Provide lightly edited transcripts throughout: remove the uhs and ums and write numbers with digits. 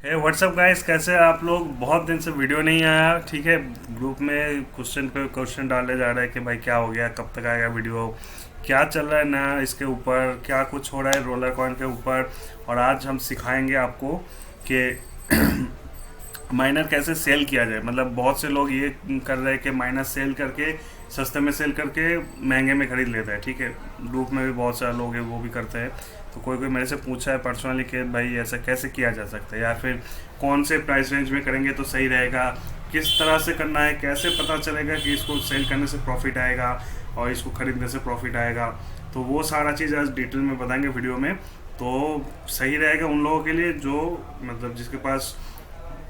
हे WhatsApp guys, कैसे हैं आप लोग। बहुत दिन से वीडियो नहीं आया। ठीक है, ग्रुप में क्वेश्चन पे क्वेश्चन डाले जा रहे हैं कि भाई क्या हो गया, कब तक आएगा वीडियो, क्या चल रहा है नया इसके ऊपर, क्या कुछ हो रहा है रोलर कॉइन के ऊपर। और आज हम सिखाएंगे आपको कि माइनर कैसे सेल किया जाए। मतलब बहुत से लोग ये कर रहे हैं कि माइनर सेल करके सस्ते में सेल करके महंगे में खरीद लेते हैं। ठीक है, ग्रुप में भी बहुत सारे लोग हैं वो भी करते हैं। तो कोई कोई मेरे से पूछा है पर्सनली कि भाई ऐसा कैसे किया जा सकता है, या फिर कौन से प्राइस रेंज में करेंगे तो सही रहेगा, किस तरह से करना है, कैसे पता चलेगा कि इसको सेल करने से प्रॉफिट आएगा और इसको खरीदने से प्रॉफिट आएगा। तो वो सारा चीज़ आज डिटेल में बताएंगे वीडियो में। तो सही रहेगा उन लोगों के लिए जो मतलब जिसके पास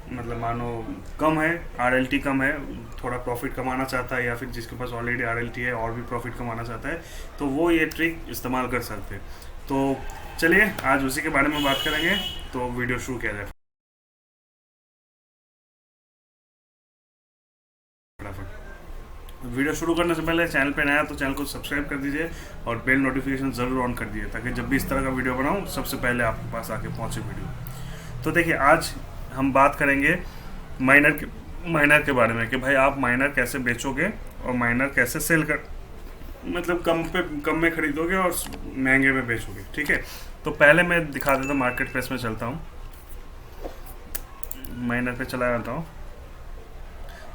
मतलब मानो कम है, आरएलटी कम है, थोड़ा प्रॉफिट कमाना चाहता है, या फिर जिसके पास ऑलरेडी आरएलटी है और भी प्रॉफिट कमाना चाहता है, तो वो ये ट्रिक इस्तेमाल कर सकते हैं। तो चलिए आज उसी के बारे में बात करेंगे। तो वीडियो शुरू किया जाए फटाफट। वीडियो शुरू करने से पहले चैनल पे नया तो चैनल को सब्सक्राइब कर दीजिए और बेल नोटिफिकेशन ज़रूर ऑन कर दीजिए, ताकि जब भी इस तरह का वीडियो बनाऊँ सबसे पहले आपके पास आके पहुँचे वीडियो। तो देखिए, आज हम बात करेंगे माइनर के बारे में कि भाई आप माइनर कैसे बेचोगे और माइनर कैसे सेल कर मतलब कम में खरीदोगे और महंगे में बेचोगे। ठीक है, तो पहले मैं दिखा देता हूँ, मार्केट प्लेस में चलता हूँ, माइनर पे चला जाता हूँ।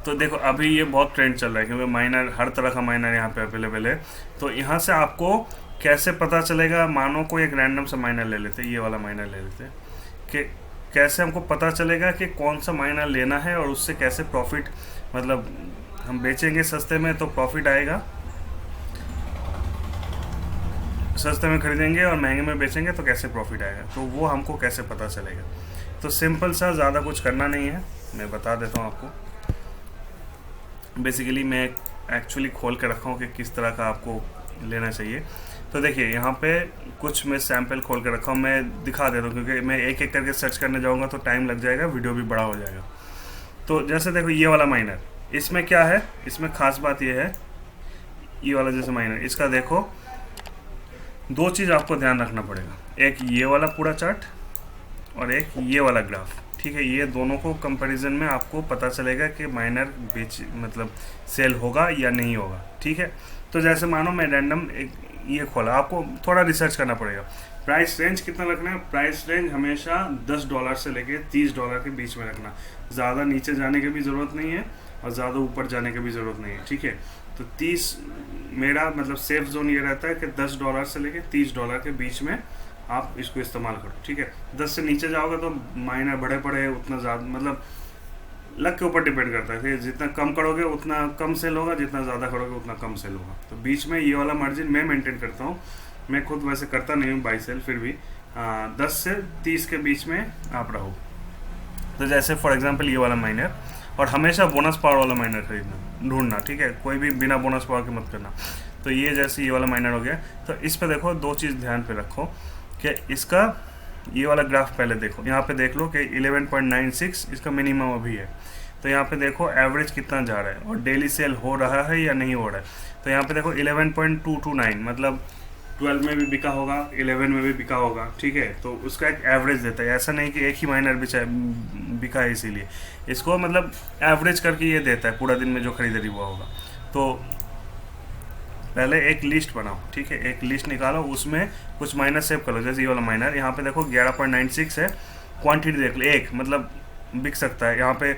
तो देखो अभी ये बहुत ट्रेंड चल रहा है क्योंकि माइनर, हर तरह का माइनर यहाँ पे अवेलेबल है। तो यहाँ से आपको कैसे पता चलेगा, मानो कोई एक रैंडम सा माइनर ले लेते, ये वाला माइनर ले लेते, कि कैसे हमको पता चलेगा कि कौन सा माइनर लेना है और उससे कैसे प्रॉफिट, मतलब हम बेचेंगे सस्ते में तो प्रॉफिट आएगा, सस्ते में खरीदेंगे और महंगे में बेचेंगे तो कैसे प्रॉफिट आएगा। तो वो हमको कैसे पता चलेगा। तो सिंपल सा, ज़्यादा कुछ करना नहीं है, मैं बता देता हूँ आपको। बेसिकली मैं एक्चुअली खोल के रखा हूँ कि किस तरह का आपको लेना चाहिए। तो देखिए यहाँ पे कुछ मैं सैम्पल खोल के रखा हूँ, मैं दिखा देता हूँ क्योंकि मैं एक एक करके सर्च करने जाऊँगा तो टाइम लग जाएगा, वीडियो भी बड़ा हो जाएगा। तो जैसे देखो ये वाला माइनर, इसमें क्या है, इसमें ख़ास बात ये है, ये वाला जैसे माइनर, इसका देखो दो चीज़ आपको ध्यान रखना पड़ेगा, एक ये वाला पूरा चार्ट और एक ये वाला ग्राफ। ठीक है, ये दोनों को कंपैरिजन में आपको पता चलेगा कि माइनर बेच मतलब सेल होगा या नहीं होगा। ठीक है, तो जैसे मानो मैं रैंडम एक ये खोला, आपको थोड़ा रिसर्च करना पड़ेगा। प्राइस रेंज कितना रखना है, प्राइस रेंज हमेशा $10 से लेके $30 के बीच में रखना। ज़्यादा नीचे जाने की भी ज़रूरत नहीं है और ज़्यादा ऊपर जाने की भी ज़रूरत नहीं है। ठीक है, तो 30 मेरा मतलब सेफ जोन ये रहता है कि $10 से लेके $30 के बीच में आप इसको इस्तेमाल करो। ठीक है, 10 से नीचे जाओगे तो माइनर बड़े पड़े उतना ज़्यादा, मतलब लक के ऊपर डिपेंड करता है कि जितना कम करोगे उतना कम सेल होगा, जितना ज़्यादा करोगे उतना कम सेल होगा। तो बीच में ये वाला मार्जिन मैं मेंटेन करता हूँ। मैं खुद वैसे करता नहीं हूँ बाई सेल, फिर भी 10 से 30 के बीच में आप रहो। तो जैसे फॉर एग्जांपल ये वाला माइनर, और हमेशा बोनस पावर वाला माइनर खरीदना ढूंढना। ठीक है, कोई भी बिना बोनस पावर के मत करना। तो ये जैसे ये वाला माइनर हो गया, तो इस पर देखो दो चीज़ ध्यान पे रखो कि इसका ये वाला ग्राफ पहले देखो, यहाँ पे देख लो कि 11.96 इसका मिनिमम अभी है। तो यहाँ पे देखो एवरेज कितना जा रहा है और डेली सेल हो रहा है या नहीं हो रहा है। तो यहाँ पे देखो 11.229, मतलब 12 में भी बिका होगा, 11 में भी बिका होगा। ठीक है, तो उसका एक एवरेज देता है, ऐसा नहीं कि एक ही माइनर बिका है इसीलिए। इसको मतलब एवरेज करके ये देता है पूरा दिन में जो खरीदारी हुआ होगा। तो पहले एक लिस्ट बनाओ। ठीक है, एक लिस्ट निकालो, उसमें कुछ माइनर सेव कर लो। जैसे ये वाला माइनर यहाँ पे देखो 11.96 है, क्वांटिटी देख लो, एक मतलब बिक सकता है। यहाँ पे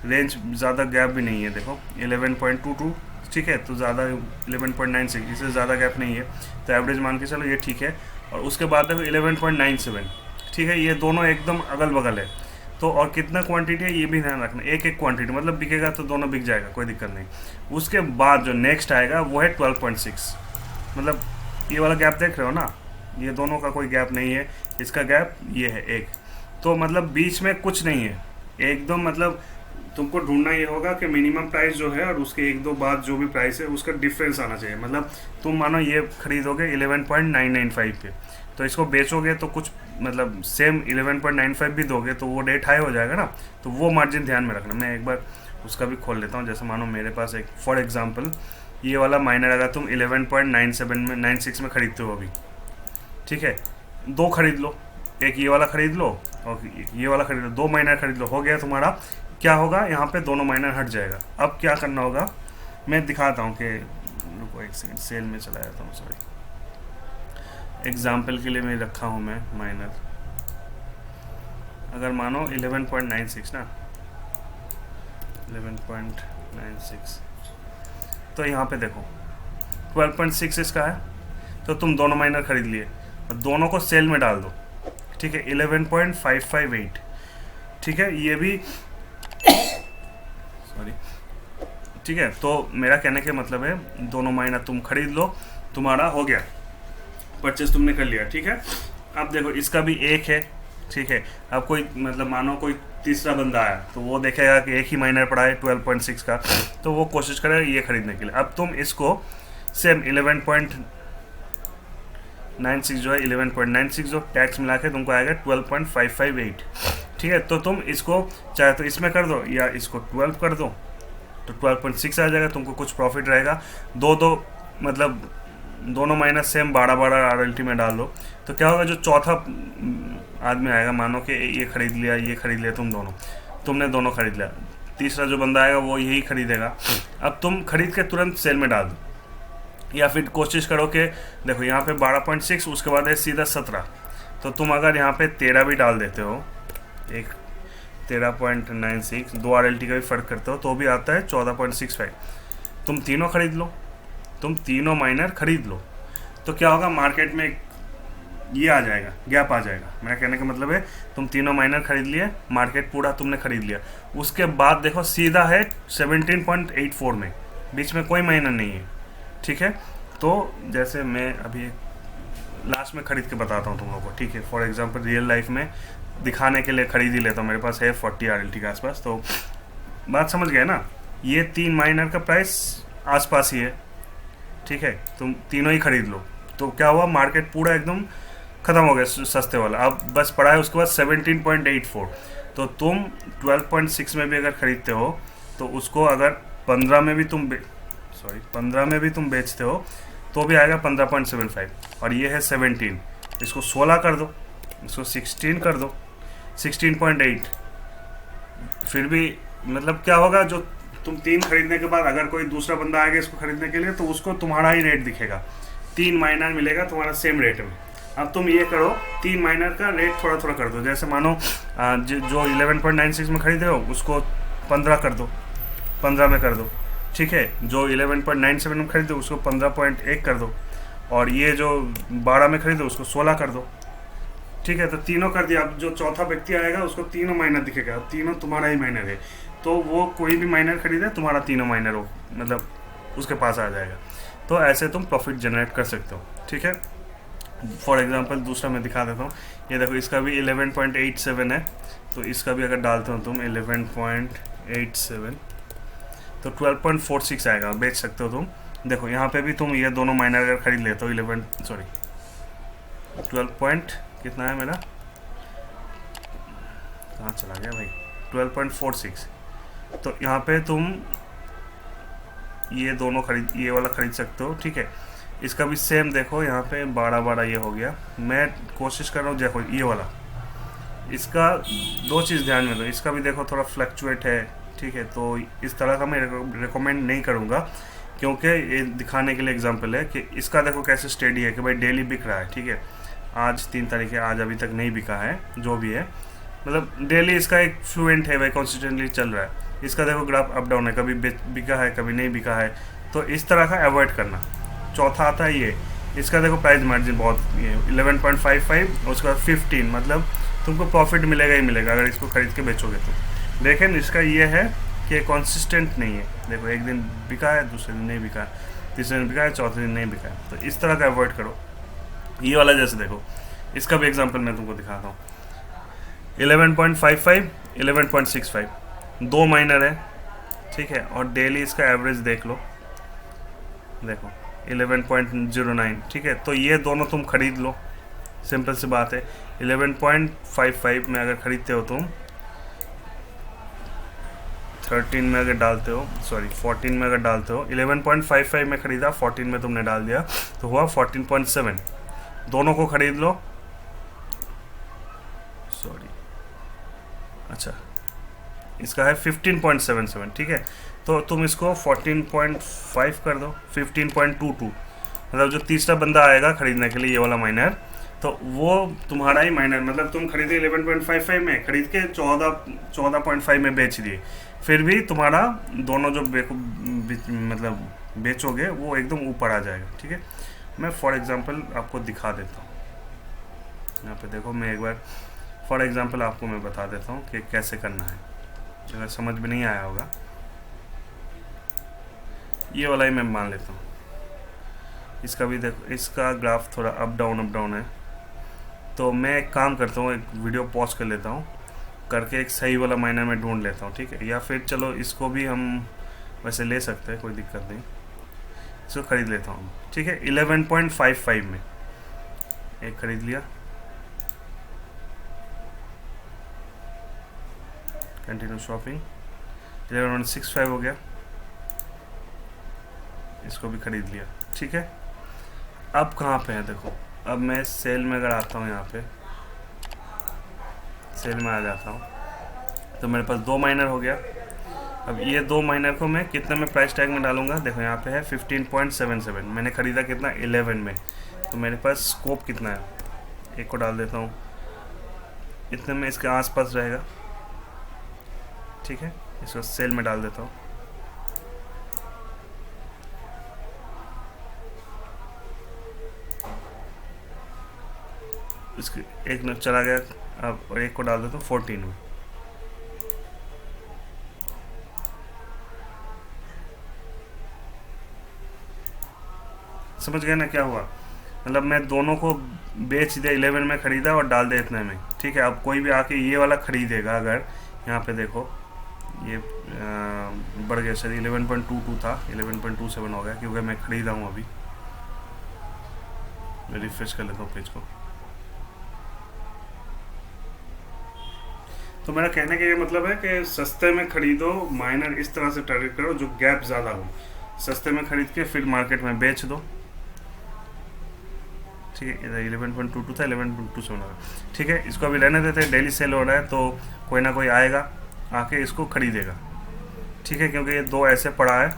रेंज ज़्यादा गैप भी नहीं है, देखो 11.22। ठीक है, तो ज़्यादा 11.96, इससे ज़्यादा गैप नहीं है, तो एवरेज मान के चलो ये ठीक है। और उसके बाद देखो 11.97। ठीक है, ये दोनों एकदम अगल बगल है। तो और कितना क्वांटिटी है ये भी ध्यान रखना, एक एक क्वांटिटी, मतलब बिकेगा तो दोनों बिक जाएगा, कोई दिक्कत नहीं। उसके बाद जो नेक्स्ट आएगा वो है 12.6, मतलब ये वाला गैप देख रहे हो ना, ये दोनों का कोई गैप नहीं है, इसका गैप ये है एक। तो मतलब बीच में कुछ नहीं है एकदम, मतलब तुमको ढूंढना ये होगा कि मिनिमम प्राइस जो है और उसके एक दो बाद जो भी प्राइस है उसका डिफरेंस आना चाहिए। मतलब तुम मानो ये खरीदोगे 11.995 पे, तो इसको बेचोगे तो कुछ मतलब सेम 11.95 भी दोगे तो वो रेट हाई हो जाएगा ना। तो वो मार्जिन ध्यान में रखना। मैं एक बार उसका भी खोल लेता हूँ। जैसे मानो मेरे पास एक फॉर एग्जांपल ये वाला माइनर अगर तुम 11.97 में 96 में खरीदते हो अभी, ठीक है, दो खरीद लो, एक ये वाला खरीद लो और ये वाला खरीद लो, 2 माइनर खरीद लो, हो गया तुम्हारा। क्या होगा यहाँ पे दोनों माइनर हट जाएगा। अब क्या करना होगा मैं दिखाता हूँ कि, रुको एक सेकंड, सेल में चला जाता हूँ, सॉरी, एग्जाम्पल के लिए मैं रखा हूँ मैं माइनर। अगर मानो 11.96 ना, 11.96, तो यहाँ पे देखो 12.6 इसका है, तो तुम दोनों माइनर खरीद लिए और दोनों को सेल में डाल दो, ठीक है, 11.558, ठीक है, ये भी सॉरी, ठीक है। तो मेरा कहने का मतलब है दोनों माइनर तुम खरीद लो, तुम्हारा हो गया, परचेस तुमने कर लिया, ठीक है। अब देखो इसका भी एक है, ठीक है। अब कोई मतलब मानो कोई तीसरा बंदा आया तो वो देखेगा कि एक ही माइनर पड़ा है 12.6 का, तो वो कोशिश करेगा ये खरीदने के लिए। अब तुम इसको सेम 11.96 जो है, 11.96 जो टैक्स मिला के तुमको आएगा 12.558, ठीक है। तो तुम इसको चाहे तो इसमें कर दो या इसको 12 कर दो, तो 12.6 आ जाएगा, तुमको कुछ प्रॉफिट रहेगा। दो मतलब दोनों माइनस सेम 12 RLT में डाल दो, तो क्या होगा, जो चौथा आदमी आएगा, मानो कि ये खरीद लिया, ये खरीद लिया, तुमने दोनों खरीद लिया, तीसरा जो बंदा आएगा वो यही खरीदेगा। अब तुम खरीद के तुरंत सेल में डाल दो, या फिर कोशिश करो कि देखो यहाँ पे 12.6, उसके बाद है सीधा 17, तो तुम अगर यहाँ पे 13 भी डाल देते हो, एक 13.96, 2 RLT का भी फ़र्क करते हो, तो भी आता है 14.65। तुम तीनों खरीद लो, तुम तीनों माइनर खरीद लो, तो क्या होगा, मार्केट में ये आ जाएगा, गैप आ जाएगा। मेरा कहने का मतलब है तुम तीनों माइनर खरीद लिए, मार्केट पूरा तुमने खरीद लिया, उसके बाद देखो सीधा है 17.84 में, बीच में कोई माइनर नहीं है, ठीक है। तो जैसे मैं अभी लास्ट में खरीद के बताता हूँ तुम लोगों को, ठीक है। फॉर एग्जांपल रियल लाइफ में दिखाने के लिए खरीद ही लेता हूँ, मेरे पास है 40 RLT के आसपास, तो बात समझ गए ना। ये 3 माइनर का प्राइस आसपास ही है, ठीक है, तुम तीनों ही खरीद लो, तो क्या हुआ, मार्केट पूरा एकदम ख़त्म हो गया सस्ते वाला, अब बस पड़ा है उसके बाद 17.84। तो तुम 12.6 में भी अगर ख़रीदते हो तो उसको अगर 15 में भी तुम 15 में भी तुम बेचते हो तो भी आएगा 15.75, और ये है 17, इसको 16 कर दो, इसको 16 कर दो, 16.8, फिर भी मतलब क्या होगा, जो तुम 3 खरीदने के बाद अगर कोई दूसरा बंदा आएगा इसको खरीदने के लिए, तो उसको तुम्हारा ही रेट दिखेगा, 3 माइनर मिलेगा तुम्हारा सेम रेट में। अब तुम ये करो, 3 माइनर का रेट थोड़ा थोड़ा कर दो, जैसे मानो जो 11.96 में खरीदे हो उसको 15 कर दो, 15 में कर दो, ठीक है। जो 11.97 में खरीदो उसको 15.1 कर दो, और ये जो 12 में खरीदो उसको 16 कर दो, ठीक है। तो तीनों कर दिया। अब जो चौथा व्यक्ति आएगा उसको तीनों माइनर दिखेगा, तीनों तुम्हारा ही माइनर है, तो वो कोई भी माइनर खरीदे तुम्हारा तीनों माइनर हो, मतलब उसके पास आ जाएगा। तो ऐसे तुम प्रॉफिट जनरेट कर सकते हो, ठीक है। फॉर एग्जांपल दूसरा मैं दिखा देता हूँ, ये देखो इसका भी 11.87 है, तो इसका भी अगर डालते हो तुम 11.87 तो 12.46 आएगा, बेच सकते हो तुम। देखो यहाँ पे भी तुम ये दोनों माइनर अगर खरीद लेते हो 12 कितना है मेरा, कहाँ चला गया भाई, 12.46, तो यहाँ पे तुम ये दोनों ये वाला खरीद सकते हो, ठीक है। इसका भी सेम देखो यहाँ पे 12 ये हो गया। मैं कोशिश कर रहा हूँ, देखो ये वाला, इसका 2 चीज़ ध्यान में दो, इसका भी देखो थोड़ा फ्लक्चुएट है, ठीक है। तो इस तरह का मैं रिकमेंड नहीं करूँगा, क्योंकि ये दिखाने के लिए एग्जांपल है कि इसका देखो कैसे स्टेडी है कि भाई डेली बिक रहा है, ठीक है। आज 3 तारीख है, आज अभी तक नहीं बिका है, जो भी है मतलब डेली इसका एक फ्लुएंट है भाई, कॉन्सिस्टेंटली चल रहा है। इसका देखो ग्राफ अप डाउन है, कभी बिका है कभी नहीं बिका है, तो इस तरह का अवॉइड करना। चौथा आता है ये, इसका देखो प्राइस मार्जिन बहुत ये 11.55, उसके बाद 15, मतलब तुमको प्रॉफिट मिलेगा ही मिलेगा अगर इसको खरीद के बेचोगे तो। लेकिन इसका ये है कि कंसिस्टेंट नहीं है, देखो एक दिन बिका है, दूसरे दिन नहीं बिका है, तीसरे दिन बिका है, चौथे दिन नहीं बिका है, तो इस तरह का अवॉइड करो। ये वाला जैसे देखो, इसका भी एग्जांपल मैं तुमको दिखाता हूँ, 11.55, 11.65, 2 माइनर है, ठीक है। और डेली इसका एवरेज देख लो, देखो 11.09, ठीक है। तो ये दोनों तुम खरीद लो, सिंपल सी बात है। 11.55 में अगर खरीदते हो तुम, 13 में अगर डालते हो, सॉरी 14 में अगर डालते हो, 11.55 में खरीदा, 14 में तुमने डाल दिया, तो हुआ 14.7। दोनों को खरीद लो, अच्छा इसका है 15.77, ठीक है। तो तुम इसको 14.5 कर दो, 15.22, मतलब जो तीसरा बंदा आएगा खरीदने के लिए ये वाला माइनर, तो वो तुम्हारा ही माइनर, मतलब तुम खरीदे 11.55 में, खरीद के 14.5 में बेच दिए, फिर भी तुम्हारा दोनों जो मतलब बेचोगे वो एकदम ऊपर आ जाएगा, ठीक है। मैं फॉर एग्जांपल आपको दिखा देता हूँ, यहाँ पे देखो, मैं एक बार फॉर एग्जांपल आपको मैं बता देता हूँ कि कैसे करना है, अगर समझ में नहीं आया होगा। ये वाला ही मैं मान लेता हूँ, इसका भी देखो, इसका ग्राफ थोड़ा अप डाउन है। तो मैं एक काम करता हूँ, एक वीडियो पॉज कर लेता हूँ, करके एक सही वाला माइनर में ढूंढ लेता हूँ, ठीक है। या फिर चलो इसको भी हम वैसे ले सकते हैं, कोई दिक्कत नहीं, इसको खरीद लेता हूँ, ठीक है। 11.55 में एक खरीद लिया, कंटिन्यू शॉपिंग, 11.65 हो गया, इसको भी खरीद लिया, ठीक है। अब कहाँ पे है देखो, अब मैं सेल में अगर आता हूँ, यहाँ पे सेल में आ जाता हूँ, तो मेरे पास 2 माइनर हो गया। अब ये 2 माइनर को मैं कितने में प्राइस टैग में डालूंगा, देखो यहाँ पे है 15.77, मैंने ख़रीदा कितना 11 में, तो मेरे पास स्कोप कितना है, एक को डाल देता हूँ, इतने में इसके आसपास रहेगा, ठीक है। इसको सेल में डाल देता हूँ, इसके एक न चला गया, अब और एक को डाल देता हूँ 14 में, समझ गए ना क्या हुआ, मतलब मैं दोनों को बेच दिया, 11 में ख़रीदा और डाल दिया इतने में, ठीक है। अब कोई भी आके ये वाला ख़रीदेगा, अगर यहाँ पे देखो ये बढ़ गया, सर 11.22 था, 11.27 हो गया, क्योंकि मैं ख़रीदा हूँ अभी। मैं रिफ्रेश कर लेता हूँ पेज को। तो मेरा कहने का ये मतलब है कि सस्ते में ख़रीदो, माइनर इस तरह से टारगेट करो जो गैप ज़्यादा हो, सस्ते में ख़रीद के फिर मार्केट में बेच दो, ठीक है। इधर 11.22 था, 11.27 होगा, ठीक है। इसको अभी रहने देते हैं, डेली सेल हो रहा है, तो कोई ना कोई आएगा आके इसको ख़रीदेगा, ठीक है, क्योंकि ये 2 ऐसे पड़ा है,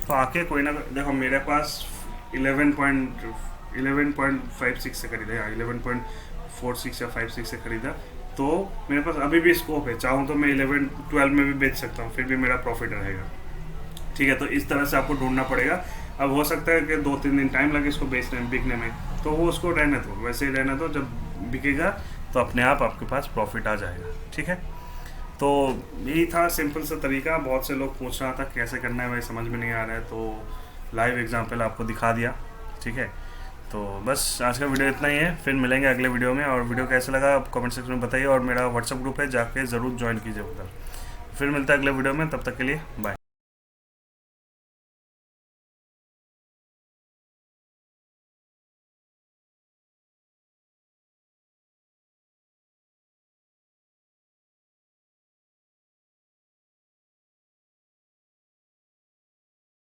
तो आके कोई ना, देखो मेरे पास 11.56 से खरीदा, या 11.46 या 56 से खरीदा, तो मेरे पास अभी भी स्कोप है, चाहूँ तो मैं 11-12 में भी बेच सकता हूँ, फिर भी मेरा प्रॉफिट रहेगा, ठीक है। तो इस तरह से आपको ढूंढना पड़ेगा। अब हो सकता है कि 2-3 दिन टाइम लगे इसको बेचने में, बिकने में, तो वो उसको रहने दो, वैसे ही रहने दो, जब बिकेगा तो अपने आप आपके पास प्रॉफिट आ जाएगा, ठीक है। तो यही था सिंपल सा तरीका। बहुत से लोग पूछ रहा था कैसे करना है भाई, समझ में नहीं आ रहा है, तो लाइव एग्जांपल आपको दिखा दिया, ठीक है। तो बस आज का वीडियो इतना ही है, फिर मिलेंगे अगले वीडियो में। और वीडियो कैसा लगा आप कमेंट सेक्शन में बताइए, और मेरा व्हाट्सअप ग्रुप है, जाके ज़रूर ज्वाइन कीजिए उधर। फिर मिलता है अगले वीडियो में, तब तक के लिए बाय।